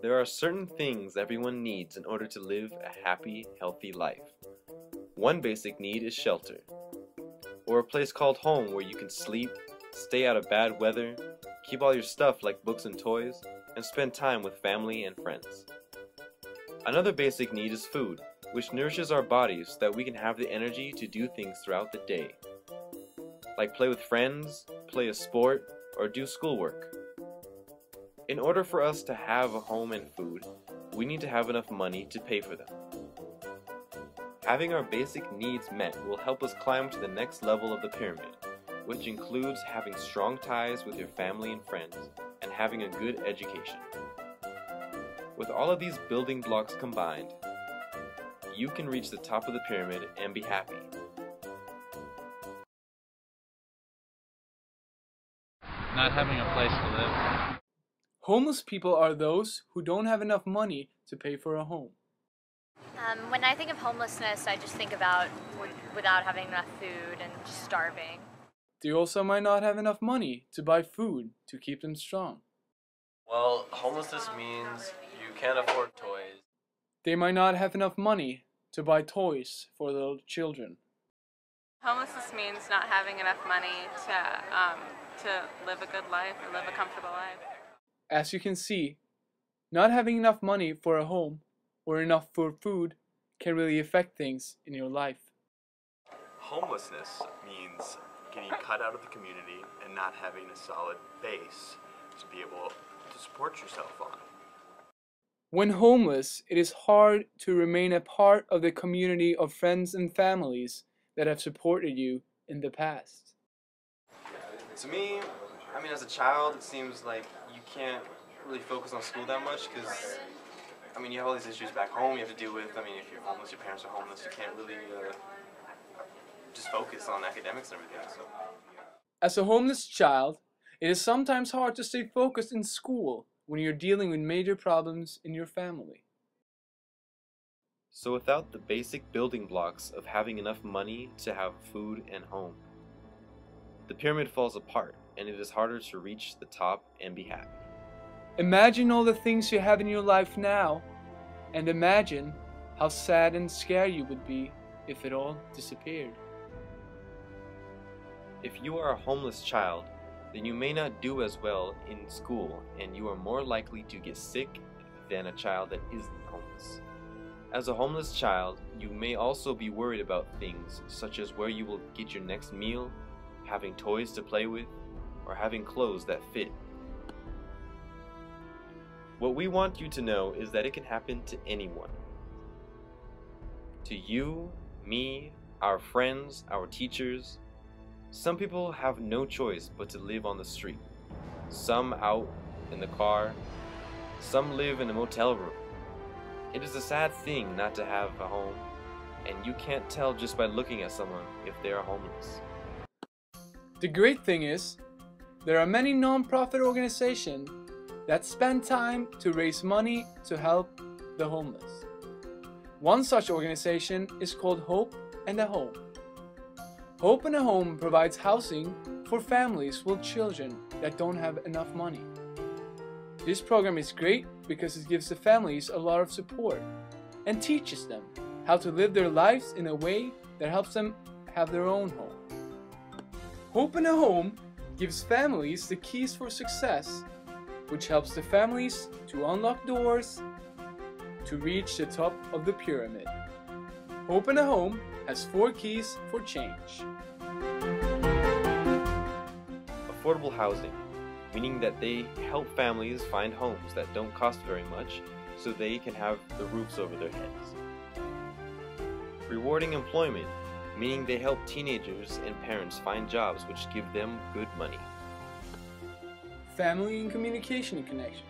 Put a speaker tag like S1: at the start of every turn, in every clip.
S1: There are certain things everyone needs in order to live a happy, healthy life. One basic need is shelter, or a place called home where you can sleep, stay out of bad weather, keep all your stuff like books and toys, and spend time with family and friends. Another basic need is food, which nourishes our bodies so that we can have the energy to do things throughout the day, like play with friends, play a sport, or do schoolwork. In order for us to have a home and food, we need to have enough money to pay for them. Having our basic needs met will help us climb to the next level of the pyramid, which includes having strong ties with your family and friends and having a good education. With all of these building blocks combined, you can reach the top of the pyramid and be happy.
S2: Not having a place to live.
S3: Homeless people are those who don't have enough money to pay for a home.
S4: When I think of homelessness, I just think about without having enough food and just starving.
S3: They also might not have enough money to buy food to keep them strong.
S1: Well, homelessness means you can't afford toys.
S3: They might not have enough money to buy toys for their children.
S5: Homelessness means not having enough money to live a good life or live a comfortable life.
S3: As you can see, not having enough money for a home or enough for food can really affect things in your life.
S6: Homelessness means getting cut out of the community and not having a solid base to be able to support yourself on.
S3: When homeless, it is hard to remain a part of the community of friends and families that have supported you in the past.
S1: To me, as a child, it seems like you can't really focus on school that much because, you have all these issues back home you have to deal with. If you're homeless, your parents are homeless, you can't really just focus on academics and everything. So.
S3: As a homeless child, it is sometimes hard to stay focused in school when you're dealing with major problems in your family.
S1: So without the basic building blocks of having enough money to have food and home, the pyramid falls apart and it is harder to reach the top and be happy.
S3: Imagine all the things you have in your life now, and imagine how sad and scared you would be if it all disappeared.
S1: If you are a homeless child, then you may not do as well in school and you are more likely to get sick than a child that isn't homeless. As a homeless child, you may also be worried about things such as where you will get your next meal, having toys to play with, or having clothes that fit. What we want you to know is that it can happen to anyone. To you, me, our friends, our teachers. Some people have no choice but to live on the street. Some out in the car. Some live in a motel room. It is a sad thing not to have a home, and you can't tell just by looking at someone if they are homeless.
S3: The great thing is, there are many non-profit organizations that spend time to raise money to help the homeless. One such organization is called H&aH-Home. H&aH-Home provides housing for families with children that don't have enough money. This program is great because it gives the families a lot of support and teaches them how to live their lives in a way that helps them have their own home. H&aH-Home gives families the keys for success, which helps the families to unlock doors to reach the top of the pyramid. H&aH-Home has 4 keys for change.
S1: Affordable housing, meaning that they help families find homes that don't cost very much so they can have the roofs over their heads. Rewarding employment, meaning they help teenagers and parents find jobs which give them good money.
S3: Family and communication connections,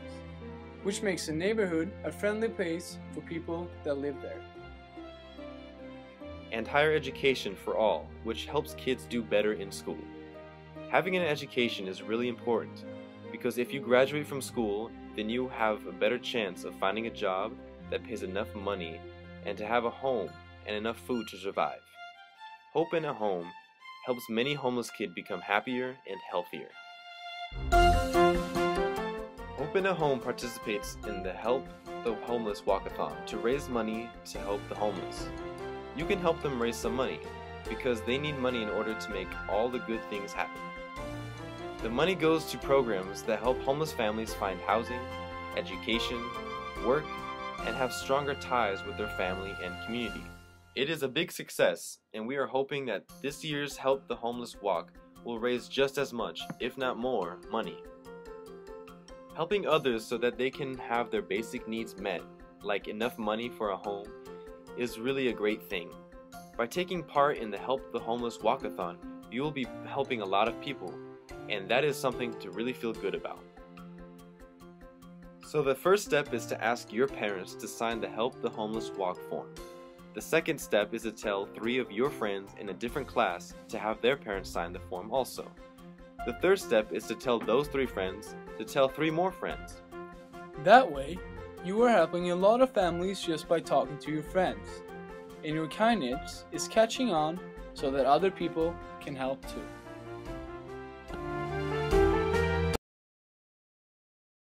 S3: which makes the neighborhood a friendly place for people that live there.
S1: And higher education for all, which helps kids do better in school. Having an education is really important, because if you graduate from school, then you have a better chance of finding a job that pays enough money and to have a home and enough food to survive. H&aH-Home helps many homeless kids become happier and healthier. H&aH-Home participates in the Help the Homeless Walkathon to raise money to help the homeless. You can help them raise some money because they need money in order to make all the good things happen. The money goes to programs that help homeless families find housing, education, work, and have stronger ties with their family and community. It is a big success, and we are hoping that this year's Help the Homeless Walk will raise just as much, if not more, money. Helping others so that they can have their basic needs met, like enough money for a home, is really a great thing. By taking part in the Help the Homeless Walkathon, you will be helping a lot of people, and that is something to really feel good about. So the first step is to ask your parents to sign the Help the Homeless Walk form. The second step is to tell 3 of your friends in a different class to have their parents sign the form also. The third step is to tell those 3 friends to tell 3 more friends.
S3: That way, you are helping a lot of families just by talking to your friends. And your kindness is catching on so that other people can help too.